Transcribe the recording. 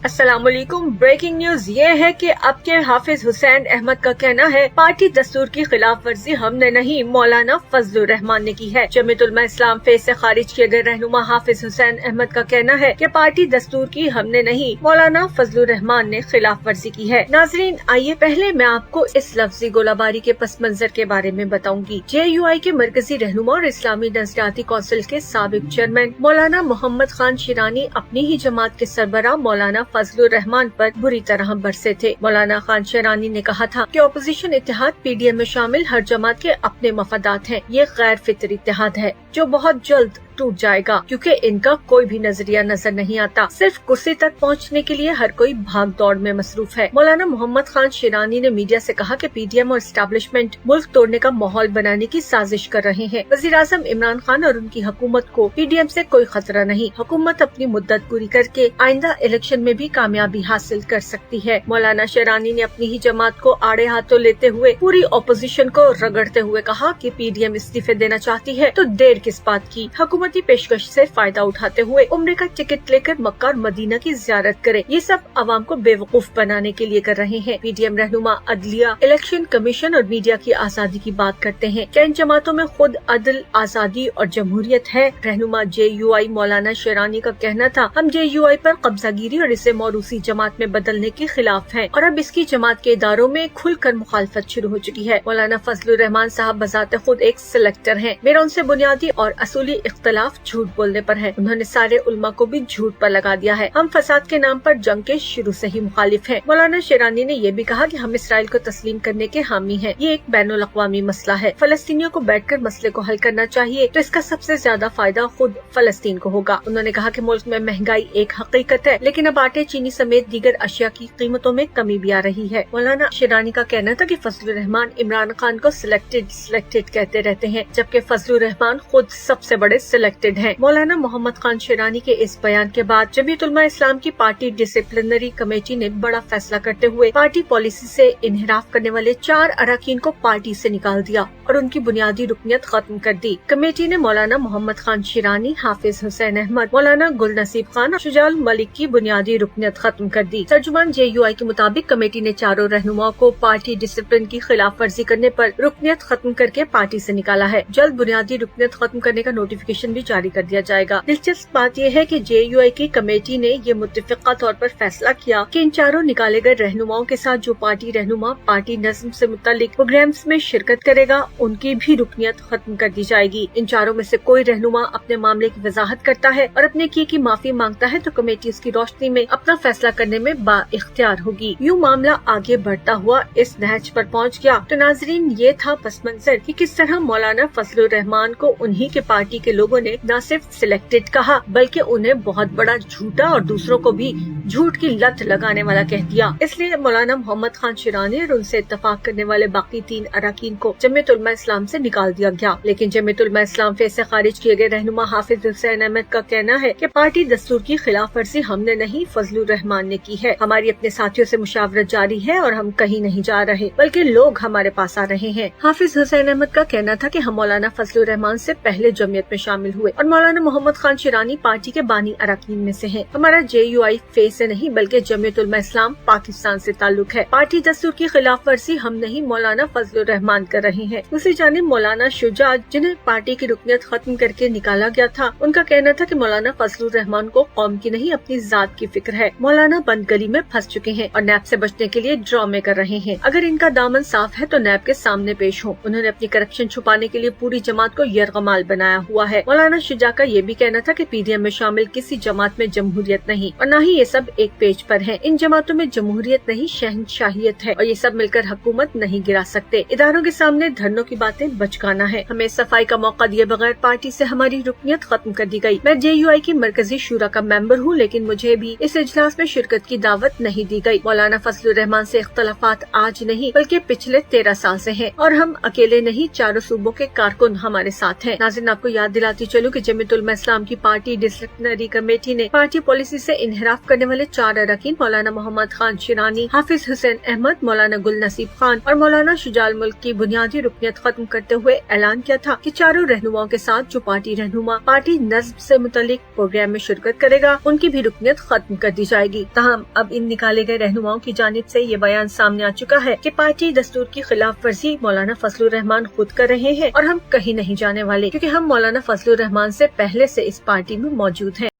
अस्सलाम वालेकुम। Breaking news ये है कि अब के हाफिज हुसैन अहमद का कहना है पार्टी दस्तूर की खिलाफ वर्जी हमने नहीं मौलाना फजलुर रहमान ने की है। जमीयत उलमा इस्लाम फेज से खारिज किए गए रहनुमा हाफिज हुसैन अहमद का कहना है कि पार्टी दस्तूर की हमने नहीं मौलाना फजलुर रहमान ने खिलाफ वर्जी की है। नाजरीन, आइए पहले मैं आपको इस लफ्जी गोलाबारी के पस मंजर के बारे में बताऊंगी। JUI के मरकजी रहनुमा और इस्लामी नजरियाती कौंसिल के साबिक चेयरमैन मौलाना मोहम्मद खान शिरानी अपनी ही जमात के सरबराह मौलाना फजलुर रहमान पर बुरी तरह बरसे थे। मौलाना खान शिरानी ने कहा था कि अपोजिशन इत्तेहाद PDM में शामिल हर जमात के अपने मफादात हैं। ये गैर फितरी इत्तेहाद है जो बहुत जल्द टूट जाएगा क्योंकि इनका कोई भी नजरिया नजर नहीं आता। सिर्फ कुर्सी तक पहुंचने के लिए हर कोई भाग दौड़ में मसरूफ है। मौलाना मोहम्मद खान शिरानी ने मीडिया से कहा कि PDM और एस्टेब्लिशमेंट मुल्क तोड़ने का माहौल बनाने की साजिश कर रहे हैं। वजीर आजम इमरान खान और उनकी हुकूमत को PDM से कोई खतरा नहीं। हुकूमत अपनी मुद्दत पूरी करके आइंदा इलेक्शन में भी कामयाबी हासिल कर सकती है। मौलाना शिरानी ने अपनी ही जमात को आड़े हाथों लेते हुए पूरी अपोजिशन को रगड़ते हुए कहा कि PDM इस्तीफे देना चाहती है तो देर किस बात की। हुकूमती पेशकश से फायदा उठाते हुए उम्र का टिकट लेकर मक्का और मदीना की जियारत करे। ये सब आवाम को बेवकूफ बनाने के लिए कर रहे हैं। PDM रहनुमा अदलिया, इलेक्शन कमीशन और मीडिया की आजादी की बात करते हैं। क्या इन जमातों में खुद अदल, आजादी और जमहूरियत है? रहनुमा JUI मौलाना शिरानी का कहना था, हम JUI पर कब्जागिरी और इसे मौरूसी जमात में बदलने के खिलाफ हैं और अब इसकी जमात के इदारों में खुलकर मुखालफत शुरू हो चुकी है। मौलाना फजलुर रहमान साहब बजाते खुद एक सिलेक्टर हैं। मेरा उनसे बुनियादी और असूली इख्तलाफ झूठ बोलने पर है। उन्होंने सारे उल्मा को भी झूठ पर लगा दिया है। हम फसाद के नाम पर जंग के शुरू से ही मुखालिफ हैं। मौलाना शिरानी ने यह भी कहा कि हम इसराइल को तस्लीम करने के हामी हैं। ये एक बैनुल अक़वामी मसला है। फलस्तीनियों को बैठकर मसले को हल करना चाहिए तो इसका सबसे ज्यादा फायदा खुद फलस्तीन को होगा। उन्होंने कहा कि मुल्क में महंगाई एक हकीकत है लेकिन अब आटे, चीनी समेत दीगर अशिया की कीमतों में कमी भी आ रही है। मौलाना शिरानी का कहना था कि फजलुर रहमान इमरान खान को सिलेक्टेड कहते रहते हैं जबकि फजलुर रहमान खुद सबसे बड़े सिलेक्टेड हैं। मौलाना मोहम्मद खान शिरानी के इस बयान के बाद जमीयत उलमा इस्लाम की पार्टी डिसिप्लिनरी कमेटी ने बड़ा फैसला करते हुए पार्टी पॉलिसी से इन्हिराफ करने वाले 4 अरकान को पार्टी से निकाल दिया और उनकी बुनियादी रुकनियत खत्म कर दी। कमेटी ने मौलाना मोहम्मद खान शिरानी, हाफिज हुसैन अहमद, मौलाना गुल नसीब खान और शुजाल मलिक की बुनियादी रुकनियत खत्म कर दी। तर्जुमान JUI के मुताबिक कमेटी ने चारों रहनुमाओं को पार्टी डिसिप्लिन की खिलाफ वर्जी करने पर रुकनियत खत्म करके पार्टी से निकाला है। जल्द बुनियादी रुकनियत खत्म करने का नोटिफिकेशन भी जारी कर दिया जाएगा। दिलचस्प बात यह है कि JUI की कमेटी ने ये मुत्तफ़िक़ा तौर पर फैसला किया कि इन चारों निकाले गए रहनुमाओं के साथ जो पार्टी रहनुमा पार्टी नज़्म से मुतालिक प्रोग्राम्स में शिरकत करेगा उनकी भी रुकनियत खत्म कर दी जाएगी। इन चारों में से कोई रहनुमा अपने मामले की वजाहत करता है और अपने किए की माफी मांगता है तो कमेटी उसकी रोशनी में अपना फैसला करने में बाइख्तियार होगी। यूँ मामला आगे बढ़ता हुआ इस नहज पर पहुँच गया। तो नाजरीन, ये था पस मंजर कि किस तरह मौलाना फजलुर रहमान को उन्हीं के पार्टी के लोगों ने न सिर्फ सिलेक्टेड कहा बल्कि उन्हें बहुत बड़ा झूठा और दूसरों को भी झूठ की लत लगाने वाला कह दिया। इसलिए मौलाना मोहम्मद खान शिरानी और उनसे इत्तफाक करने वाले बाकी 3 अरकान को जमीयत उलमा इस्लाम से निकाल दिया गया। लेकिन जमीयत उलमा इस्लाम फेज से खारिज किए गए रहनुमा हाफिज हुसैन अहमद का कहना है कि पार्टी दस्तूर की खिलाफ वर्जी हमने नहीं फजलुर रहमान ने की है। हमारी अपने साथियों से मुशावरत जारी है और हम कहीं नहीं जा रहे बल्कि लोग हमारे पास आ रहे हैं। हाफिज हुसैन अहमद का कहना था कि हम मौलाना फजलुर रहमान से पहले जमीयत में शामिल हुए और मौलाना मोहम्मद खान शिरानी पार्टी के बानी अरकान में से हैं। हमारा JUI फेज से नहीं बल्कि जमीयत उलमा इस्लाम पाकिस्तान से ताल्लुक है। पार्टी दस्तूर की खिलाफ वर्जी हम नहीं मौलाना फजलुर रहमान कर रहे हैं। दूसरी जानिब मौलाना शुजा, जिन्हें पार्टी की रुकनियत खत्म करके निकाला गया था, उनका कहना था कि मौलाना फजलुर रहमान को कौम की नहीं अपनी जात की फिक्र है। मौलाना बंद गली में फंस चुके हैं और नैब से बचने के लिए ड्रामे कर रहे हैं। अगर इनका दामन साफ है तो नैब के सामने पेश हो। उन्होंने अपनी करप्शन छुपाने के लिए पूरी जमात को यरगमाल बनाया हुआ है। मौलाना शुजा का ये भी कहना था कि PDM में शामिल किसी जमात में जमहूरियत नहीं और न ही ये सब एक पेज पर है। इन जमातों में जमहूरियत नहीं शहनशाहियत है और ये सब मिलकर हुकूमत नहीं गिरा सकते। इदारों के सामने धरनों की बातें बचकाना है। हमें सफाई का मौका दिए बगैर पार्टी से हमारी रुकनियत खत्म कर दी गई। मैं JUI की मरकजी शूरा का मेंबर हूँ लेकिन मुझे भी इस इजलास में शिरकत की दावत नहीं दी गई। मौलाना फजलुर रहमान से इख्तलाफात आज नहीं बल्कि पिछले 13 साल से हैं और हम अकेले नहीं, चारों सूबों के कारकुन हमारे साथ हैं। नाज़रीन, आपको याद दिलाती चलूं कि जमीयत उलमा इस्लाम की पार्टी डिसिप्लिनरी कमेटी ने पार्टी पॉलिसी से इन्हिराफ करने والے 4 अरकान मौलाना मोहम्मद खान शिरानी, हाफिज हुसैन अहमद, मौलाना गुल नसीब खान और मौलाना शुजाल मुल्क की बुनियादी रुकनियत खत्म करते हुए ऐलान किया था कि चारों रहनुमाओं के साथ जो पार्टी रहनुमा पार्टी नस्ब से मुतालिक प्रोग्राम में शिरकत करेगा उनकी भी रुकनियत खत्म कर दी जाएगी। ताहम अब इन निकाले गए रहनुमाओं की जानिब से ये बयान सामने आ चुका है कि पार्टी दस्तूर की खिलाफ वर्जी मौलाना फजलुर रहमान खुद कर रहे हैं और हम कहीं नहीं जाने वाले, क्योंकि हम मौलाना फजलुर रहमान से पहले से इस पार्टी में मौजूद हैं।